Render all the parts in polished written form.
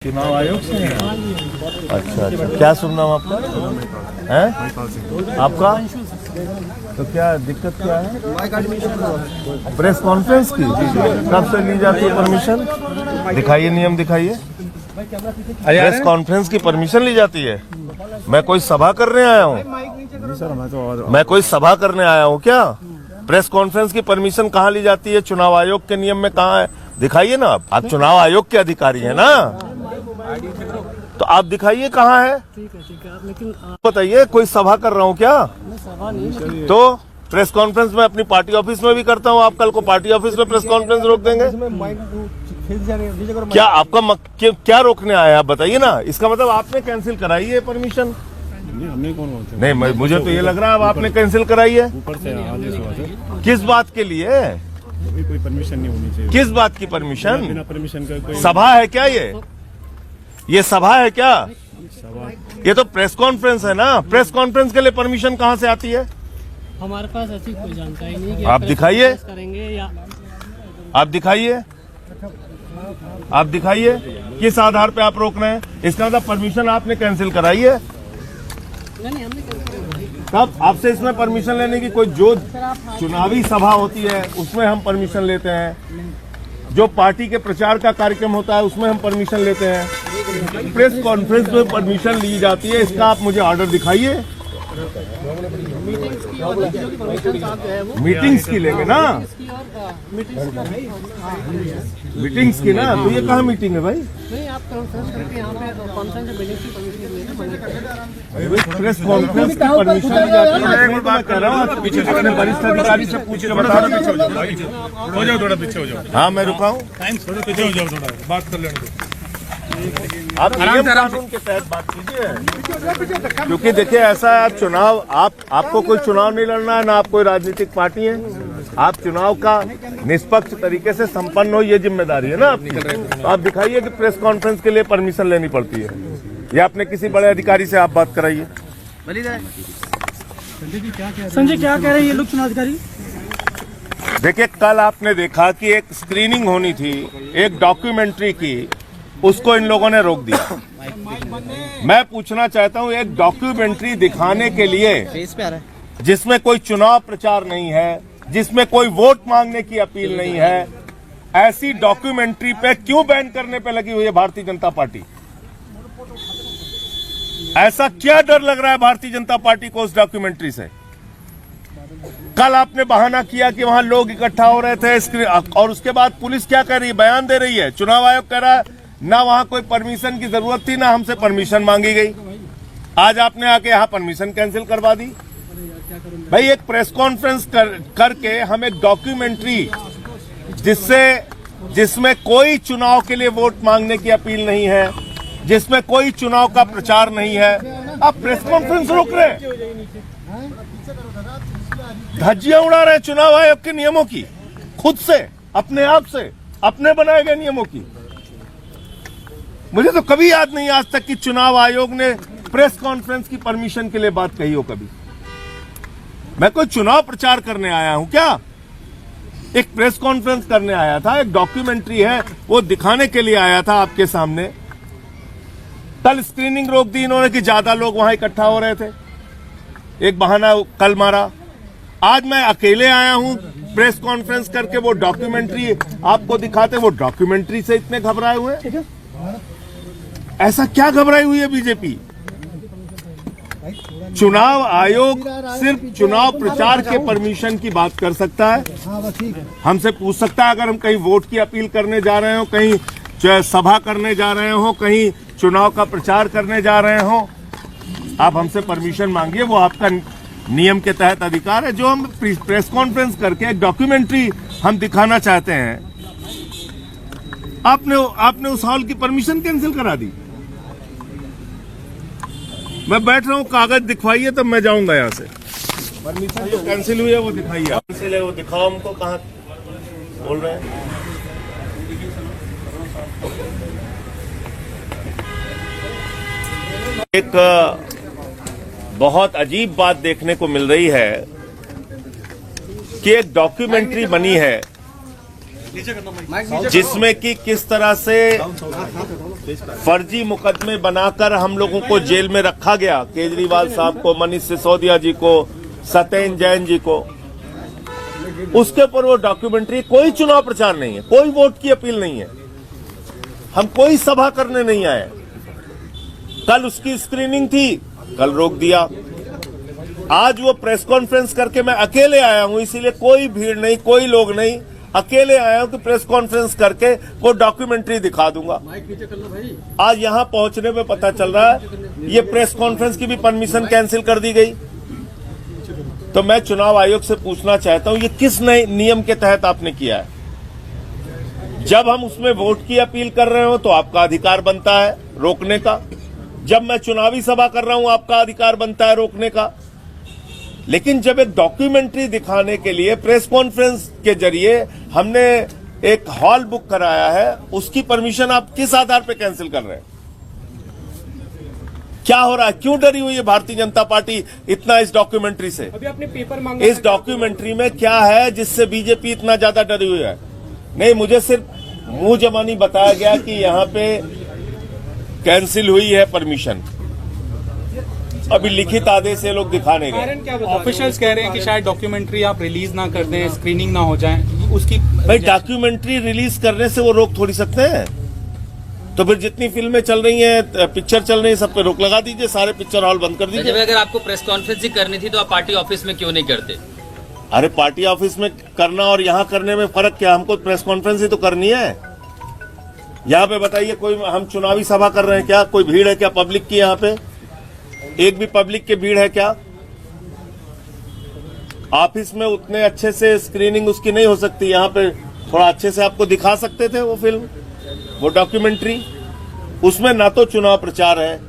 चुनाव आयोग से हैं? अच्छा अच्छा, क्या सुनना हूँ आपका है? आपका तो क्या दिक्कत क्या है? प्रेस कॉन्फ्रेंस की कब से ली जाती है परमिशन? दिखाइए, नियम दिखाइए। प्रेस कॉन्फ्रेंस की परमिशन ली जाती है? मैं कोई सभा करने आया हूँ? मैं कोई सभा करने आया हूँ क्या? प्रेस कॉन्फ्रेंस की परमिशन कहाँ ली जाती है? चुनाव आयोग के नियम में कहाँ है? दिखाइए ना। आप चुनाव आयोग के अधिकारी हैं ना, तो आप दिखाइए कहाँ है। ठीक है लेकिन बताइए, कोई सभा कर रहा हूँ क्या? सभा नहीं, तो प्रेस कॉन्फ्रेंस में अपनी पार्टी ऑफिस में भी करता हूँ। आप कल को पार्टी ऑफिस में प्रेस कॉन्फ्रेंस रोक देंगे क्या? आपका क्या रोकने आया आप बताइए ना। इसका मतलब आपने कैंसिल कराई है परमिशन? नहीं, मुझे तो ये लग रहा है अब आपने कैंसिल कराई है। ऊपर से आदेश हुआ सर। किस बात के लिए? कोई परमिशन नहीं होनी चाहिए। किस बात की परमिशन? बिना परमिशन का कोई सभा है क्या? ये सभा है क्या? सभा ये तो प्रेस कॉन्फ्रेंस है ना। प्रेस कॉन्फ्रेंस के लिए परमिशन कहाँ से आती है? हमारे पास ऐसी कोई जानकारी नहीं कि आप दिखाइए। करेंगे या आप दिखाइए, आप दिखाइए किस आधार पे आप रोक रहे हैं। इसका मतलब परमिशन आपने कैंसिल कराई है। नहीं हमने तब आपसे इसमें परमिशन लेने की कोई, जो चुनावी सभा होती है उसमें हम परमिशन लेते हैं, जो पार्टी के प्रचार का कार्यक्रम होता है उसमें हम परमिशन लेते हैं। प्रेस कॉन्फ्रेंस में परमिशन ली जाती है, इसका आप मुझे ऑर्डर दिखाइए। मीटिंग्स की लेंगे ना, मीटिंग्स की ना, तो ये कहाँ मीटिंग है भाई? नहीं आप कॉन्फ्रेंस करके यहाँ पे कॉन्फ्रेंस बिल्डिंग की परमिशन प्रेस कॉन्फ्रेंस की परमिशन ली जाती है। मैं कह रहा हूँ अपने वरिष्ठ अधिकारी से पूछ के बता रहा हूँ। हो जाओ, थोड़ा पीछे हो जाओ। हाँ मैं रुका हूँ। थोड़ा पीछे हो जाओ, थोड़ा बात कर लेने दो। आप नियम कानून के तहत बात कीजिए, क्योंकि देखिए ऐसा है, आप चुनाव आपको कोई चुनाव नहीं लड़ना है ना, आप कोई राजनीतिक पार्टी है। आप चुनाव का निष्पक्ष तरीके से संपन्न हो, ये जिम्मेदारी है ना आपकी। तो आप दिखाइए कि प्रेस कॉन्फ्रेंस के लिए परमिशन लेनी पड़ती है, या अपने किसी बड़े अधिकारी से आप बात कराइए। संजय क्या कह रहे हैं ये लोग चुनाव अधिकारी? देखिए कल आपने देखा कि एक स्क्रीनिंग होनी थी एक डॉक्यूमेंट्री की, उसको इन लोगों ने रोक दिया। मैं पूछना चाहता हूं, एक डॉक्यूमेंट्री दिखाने के लिए जिसमें कोई चुनाव प्रचार नहीं है, जिसमें कोई वोट मांगने की अपील नहीं है, ऐसी डॉक्यूमेंट्री पे क्यों बैन करने पे लगी हुई है भारतीय जनता पार्टी? ऐसा क्या डर लग रहा है भारतीय जनता पार्टी को उस डॉक्यूमेंट्री से? कल आपने बहाना किया कि वहां लोग इकट्ठा हो रहे थे, और उसके बाद पुलिस क्या कर रही है? बयान दे रही है। चुनाव आयोग कह रहा है ना वहां कोई परमिशन की जरूरत थी, ना हमसे परमिशन मांगी गई। आज आपने आके यहाँ परमिशन कैंसिल करवा दी। भाई एक प्रेस कॉन्फ्रेंस करके हम एक डॉक्यूमेंट्री जिसमें कोई चुनाव के लिए वोट मांगने की अपील नहीं है, जिसमें कोई चुनाव का प्रचार नहीं है, आप प्रेस कॉन्फ्रेंस रोक रहे हैं, धज्जियां उड़ा रहे हैं चुनाव आयोग के नियमों की, खुद से, अपने आप से, अपने बनाए गए नियमों की। मुझे तो कभी याद नहीं आज तक कि चुनाव आयोग ने प्रेस कॉन्फ्रेंस की परमिशन के लिए बात कही हो कभी। मैं कोई चुनाव प्रचार करने आया हूं क्या? एक प्रेस कॉन्फ्रेंस करने आया था, एक डॉक्यूमेंट्री है वो दिखाने के लिए आया था आपके सामने। कल स्क्रीनिंग रोक दी इन्होंने कि ज्यादा लोग वहां इकट्ठा हो रहे थे, एक बहाना कल मारा। आज मैं अकेले आया हूं प्रेस कॉन्फ्रेंस करके, वो डॉक्यूमेंट्री आपको दिखाते, वो डॉक्यूमेंट्री से इतने घबराए हुए हैं। ऐसा क्या घबराई हुई है बीजेपी? चुनाव आयोग सिर्फ चुनाव प्रचार के परमिशन की बात कर सकता है, हमसे पूछ सकता है अगर हम कहीं वोट की अपील करने जा रहे हो, कहीं सभा करने जा रहे हो, कहीं चुनाव का प्रचार करने जा रहे हो, आप हमसे परमिशन मांगिए, वो आपका नियम के तहत अधिकार है। जो हम प्रेस कॉन्फ्रेंस करके एक डॉक्यूमेंट्री हम दिखाना चाहते हैं, आपने उस हॉल की परमिशन कैंसिल करा दी। मैं बैठ रहा हूं, कागज दिखवाइए तब मैं जाऊंगा यहां से। परमिशन जो कैंसिल हुई है वो दिखाइए। कैंसिल है वो दिखाओ हमको, कहां बोल रहे हैं? एक बहुत अजीब बात देखने को मिल रही है कि एक डॉक्यूमेंट्री बनी है जिसमें कि किस तरह से फर्जी मुकदमे बनाकर हम लोगों को जेल में रखा गया, केजरीवाल साहब को, मनीष सिसोदिया जी को, सत्येंद्र जैन जी को, उसके ऊपर वो डॉक्यूमेंट्री, कोई चुनाव प्रचार नहीं है, कोई वोट की अपील नहीं है, हम कोई सभा करने नहीं आए। कल उसकी स्क्रीनिंग थी, कल रोक दिया। आज वो प्रेस कॉन्फ्रेंस करके मैं अकेले आया हूं, इसीलिए कोई भीड़ नहीं, कोई लोग नहीं, अकेले आया हूं कि प्रेस कॉन्फ्रेंस करके वो डॉक्यूमेंट्री दिखा दूंगा। आज यहां पहुंचने में पता चल रहा है ये प्रेस कॉन्फ्रेंस की भी परमिशन कैंसिल कर दी गई। तो मैं चुनाव आयोग से पूछना चाहता हूं, ये किस नए नियम के तहत आपने किया है? जब हम उसमें वोट की अपील कर रहे हो तो आपका अधिकार बनता है रोकने का, जब मैं चुनावी सभा कर रहा हूं आपका अधिकार बनता है रोकने का, लेकिन जब एक डॉक्यूमेंट्री दिखाने के लिए प्रेस कॉन्फ्रेंस के जरिए हमने एक हॉल बुक कराया है, उसकी परमिशन आप किस आधार पर कैंसिल कर रहे हैं? क्या हो रहा है? क्यों डरी हुई है भारतीय जनता पार्टी इतना इस डॉक्यूमेंट्री से? अभी आपने पेपर मांगा, इस डॉक्यूमेंट्री में क्या है जिससे बीजेपी इतना ज्यादा डरी हुई है? नहीं, मुझे सिर्फ मुंह जबानी बताया गया कि यहां पे कैंसिल हुई है परमिशन, अभी लिखित आदेश ये लोग दिखाने गए। ऑफिशियल्स कह रहे हैं कि शायद डॉक्यूमेंट्री आप रिलीज ना कर दें, स्क्रीनिंग ना हो जाए उसकी। भाई डॉक्यूमेंट्री रिलीज करने से वो रोक थोड़ी सकते हैं? तो फिर जितनी फिल्में चल रही हैं, पिक्चर चल रही है, सब पे रोक लगा दीजिए, सारे पिक्चर हॉल बंद कर दीजिए। अगर आपको प्रेस कॉन्फ्रेंस ही करनी थी तो आप पार्टी ऑफिस में क्यों नहीं करते? अरे पार्टी ऑफिस में करना और यहाँ करने में फर्क क्या? हमको प्रेस कॉन्फ्रेंस ही तो करनी है। यहाँ पे बताइए, कोई हम चुनावी सभा कर रहे हैं क्या? कोई भीड़ है क्या पब्लिक की? यहाँ पे एक भी पब्लिक की भीड़ है क्या? ऑफिस में उतने अच्छे से स्क्रीनिंग उसकी नहीं हो सकती, यहाँ पे थोड़ा अच्छे से आपको दिखा सकते थे वो फिल्म, वो डॉक्यूमेंट्री। उसमें ना तो चुनाव प्रचार है,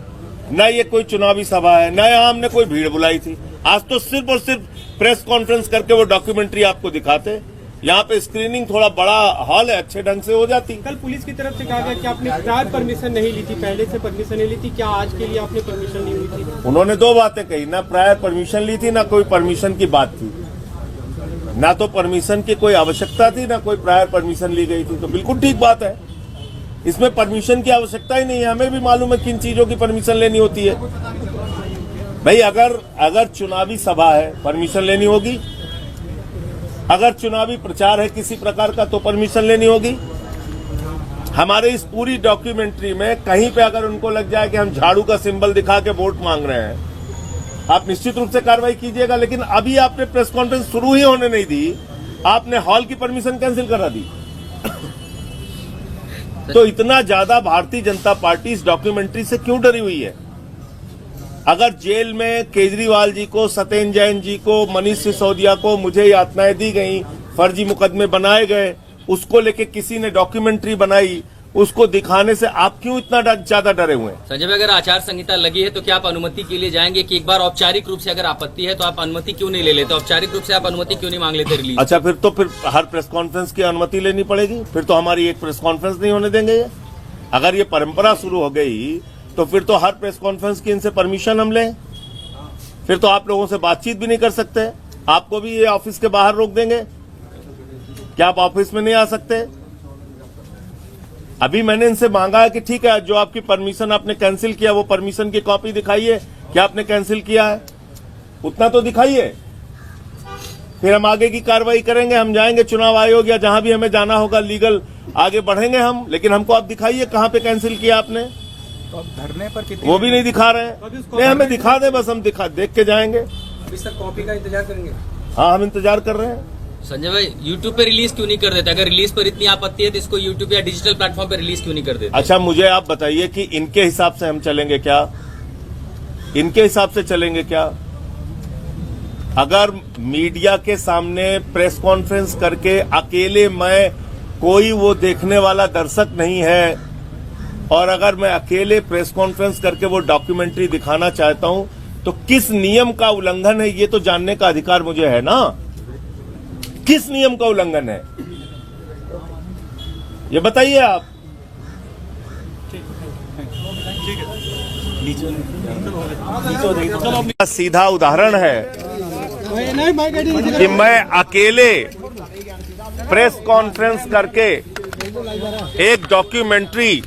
न ये कोई चुनावी सभा है, न यहाँ हमने कोई भीड़ बुलाई थी। आज तो सिर्फ और सिर्फ प्रेस कॉन्फ्रेंस करके वो डॉक्यूमेंट्री आपको दिखाते। यहाँ पे स्क्रीनिंग थोड़ा बड़ा हॉल है, अच्छे ढंग से हो जाती। कल पुलिस की तरफ से कहा गया कि आपने प्रायर परमिशन नहीं ली थी, पहले से परमिशन नहीं ली थी, क्या आज के लिए आपने परमिशन नहीं ली थी? उन्होंने दो बातें कही, ना प्रायर परमिशन ली थी, ना कोई परमिशन की बात थी, ना तो परमिशन की कोई आवश्यकता थी, ना कोई प्रायर परमिशन ली गई थी। तो बिल्कुल ठीक बात है, इसमें परमिशन की आवश्यकता ही नहीं है। हमें भी मालूम है किन चीजों की परमिशन लेनी होती है। भाई अगर चुनावी सभा है परमिशन लेनी होगी, अगर चुनावी प्रचार है किसी प्रकार का तो परमिशन लेनी होगी। हमारे इस पूरी डॉक्यूमेंट्री में कहीं पे अगर उनको लग जाए कि हम झाड़ू का सिंबल दिखा के वोट मांग रहे हैं, आप निश्चित रूप से कार्रवाई कीजिएगा। लेकिन अभी आपने प्रेस कॉन्फ्रेंस शुरू ही होने नहीं दी, आपने हॉल की परमिशन कैंसिल करा दी। तो इतना ज्यादा भारतीय जनता पार्टी इस डॉक्यूमेंट्री से क्यों डरी हुई है? अगर जेल में केजरीवाल जी को, सत्येंद्र जैन जी को, मनीष सिसोदिया को मुझे यातनाएं दी गई, फर्जी मुकदमे बनाए गए, उसको लेके किसी ने डॉक्यूमेंट्री बनाई, उसको दिखाने से आप क्यों इतना ज्यादा डरे हुए हैं? संजय भाई, अगर आचार संहिता लगी है तो क्या आप अनुमति के लिए जाएंगे कि एक बार औपचारिक रूप से अगर आपत्ति है तो आप अनुमति क्यों नहीं ले लेते? औपचारिक रूप से आप अनुमति क्यों नहीं मांग लेते रिलीज? अच्छा, फिर हर प्रेस कॉन्फ्रेंस की अनुमति लेनी पड़ेगी? फिर तो हमारी एक प्रेस कॉन्फ्रेंस नहीं होने देंगे ये। अगर ये परंपरा शुरू हो गई तो फिर तो हर प्रेस कॉन्फ्रेंस की इनसे परमिशन हम लें, फिर तो आप लोगों से बातचीत भी नहीं कर सकते। आपको भी ये ऑफिस के बाहर रोक देंगे, क्या आप ऑफिस में नहीं आ सकते? अभी मैंने इनसे मांगा है कि ठीक है, जो आपकी परमिशन आपने कैंसिल किया वो परमिशन की कॉपी दिखाइए, क्या आपने कैंसिल किया है उतना तो दिखाइए, फिर हम आगे की कार्रवाई करेंगे। हम जाएंगे चुनाव आयोग या जहां भी हमें जाना होगा, लीगल आगे बढ़ेंगे हम, लेकिन हमको आप दिखाइए कहां पे कैंसिल किया आपने। तो अब धरने पर कितनी, वो भी नहीं दिखा रहे हैं। नहीं, हमें दिखा दे, बस हम देख के जाएंगे। अभी सर कॉपी का इंतजार करेंगे? हाँ, हम इंतजार कर रहे हैं। संजय भाई, यूट्यूब पे रिलीज क्यों नहीं कर देते? अगर रिलीज पर इतनी आपत्ति है तो इसको यूट्यूब या डिजिटल प्लेटफॉर्म पे रिलीज क्यों नहीं कर देते? अच्छा, मुझे आप बताइए कि इनके हिसाब से हम चलेंगे क्या? इनके हिसाब से चलेंगे क्या? अगर मीडिया के सामने प्रेस कॉन्फ्रेंस करके अकेले मैं, कोई वो देखने वाला दर्शक नहीं है, और अगर मैं अकेले प्रेस कॉन्फ्रेंस करके वो डॉक्यूमेंट्री दिखाना चाहता हूं तो किस नियम का उल्लंघन है ये तो जानने का अधिकार मुझे है ना। किस नियम का उल्लंघन है ये बताइए आप। सीधा उदाहरण है कि मैं अकेले प्रेस कॉन्फ्रेंस करके एक डॉक्यूमेंट्री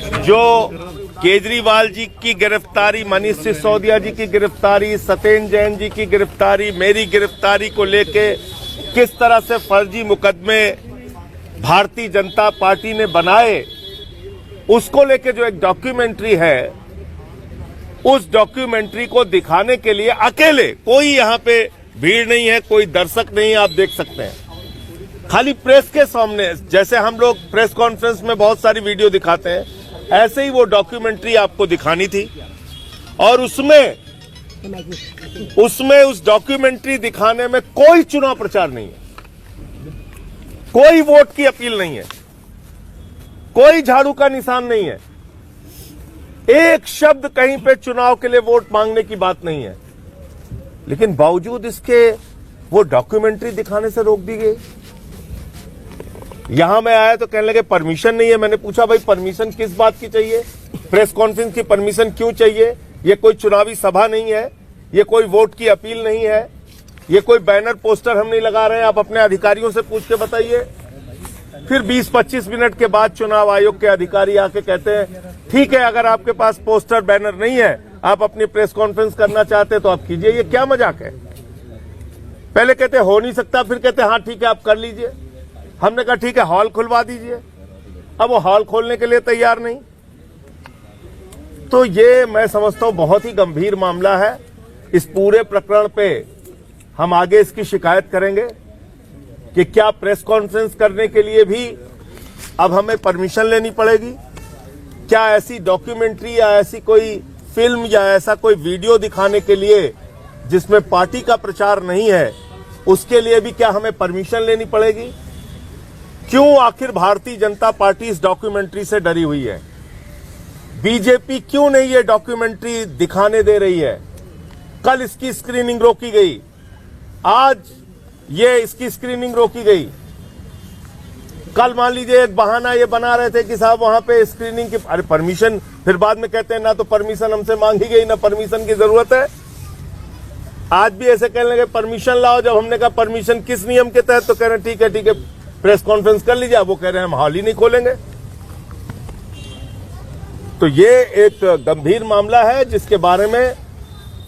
जो केजरीवाल जी की गिरफ्तारी, मनीष सिसोदिया जी की गिरफ्तारी, सत्येंद्र जैन जी की गिरफ्तारी, मेरी गिरफ्तारी को लेके किस तरह से फर्जी मुकदमे भारतीय जनता पार्टी ने बनाए, उसको लेके जो एक डॉक्यूमेंट्री है, उस डॉक्यूमेंट्री को दिखाने के लिए अकेले, कोई यहां पे भीड़ नहीं है, कोई दर्शक नहीं है, आप देख सकते हैं, खाली प्रेस के सामने, जैसे हम लोग प्रेस कॉन्फ्रेंस में बहुत सारी वीडियो दिखाते हैं, ऐसे ही वो डॉक्यूमेंट्री आपको दिखानी थी। और उसमें उस डॉक्यूमेंट्री दिखाने में कोई चुनाव प्रचार नहीं है, कोई वोट की अपील नहीं है, कोई झाड़ू का निशान नहीं है, एक शब्द कहीं पे चुनाव के लिए वोट मांगने की बात नहीं है, लेकिन बावजूद इसके वो डॉक्यूमेंट्री दिखाने से रोक दी गई। यहां मैं आया तो कहने लगे परमिशन नहीं है। मैंने पूछा भाई परमिशन किस बात की चाहिए, प्रेस कॉन्फ्रेंस की परमिशन क्यों चाहिए? ये कोई चुनावी सभा नहीं है, ये कोई वोट की अपील नहीं है, ये कोई बैनर पोस्टर हम नहीं लगा रहे हैं, आप अपने अधिकारियों से पूछ के बताइए। फिर 20-25 मिनट के बाद चुनाव आयोग के अधिकारी आके कहते हैं ठीक है, अगर आपके पास पोस्टर बैनर नहीं है, आप अपनी प्रेस कॉन्फ्रेंस करना चाहते हैं तो आप कीजिए। ये क्या मजाक है? पहले कहते हो नहीं सकता, फिर कहते हाँ ठीक है आप कर लीजिए। हमने कहा ठीक है हॉल खुलवा दीजिए, अब वो हॉल खोलने के लिए तैयार नहीं। तो ये मैं समझता हूं बहुत ही गंभीर मामला है। इस पूरे प्रकरण पे हम आगे इसकी शिकायत करेंगे कि क्या प्रेस कॉन्फ्रेंस करने के लिए भी अब हमें परमिशन लेनी पड़ेगी, क्या ऐसी डॉक्यूमेंट्री या ऐसी कोई फिल्म या ऐसा कोई वीडियो दिखाने के लिए जिसमें पार्टी का प्रचार नहीं है, उसके लिए भी क्या हमें परमिशन लेनी पड़ेगी? क्यों आखिर भारतीय जनता पार्टी इस डॉक्यूमेंट्री से डरी हुई है? बीजेपी क्यों नहीं ये डॉक्यूमेंट्री दिखाने दे रही है? कल इसकी स्क्रीनिंग रोकी गई, आज ये इसकी स्क्रीनिंग रोकी गई। कल मान लीजिए एक बहाना ये बना रहे थे कि साहब वहां पे स्क्रीनिंग की, अरे परमिशन, फिर बाद में कहते हैं ना तो परमिशन हमसे मांगी गई, ना परमिशन की जरूरत है। आज भी ऐसे कहने लगे परमिशन लाओ, जब हमने कहा परमिशन किस नियम के तहत, तो कह रहे हैं ठीक है प्रेस कॉन्फ्रेंस कर लीजिए। वो कह रहे हैं हम हॉल ही नहीं खोलेंगे। तो ये एक गंभीर मामला है जिसके बारे में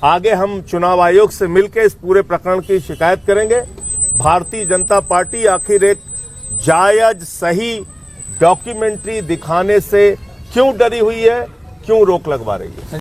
आगे हम चुनाव आयोग से मिलकर इस पूरे प्रकरण की शिकायत करेंगे। भारतीय जनता पार्टी आखिर एक जायज सही डॉक्यूमेंट्री दिखाने से क्यों डरी हुई है, क्यों रोक लगवा रही है?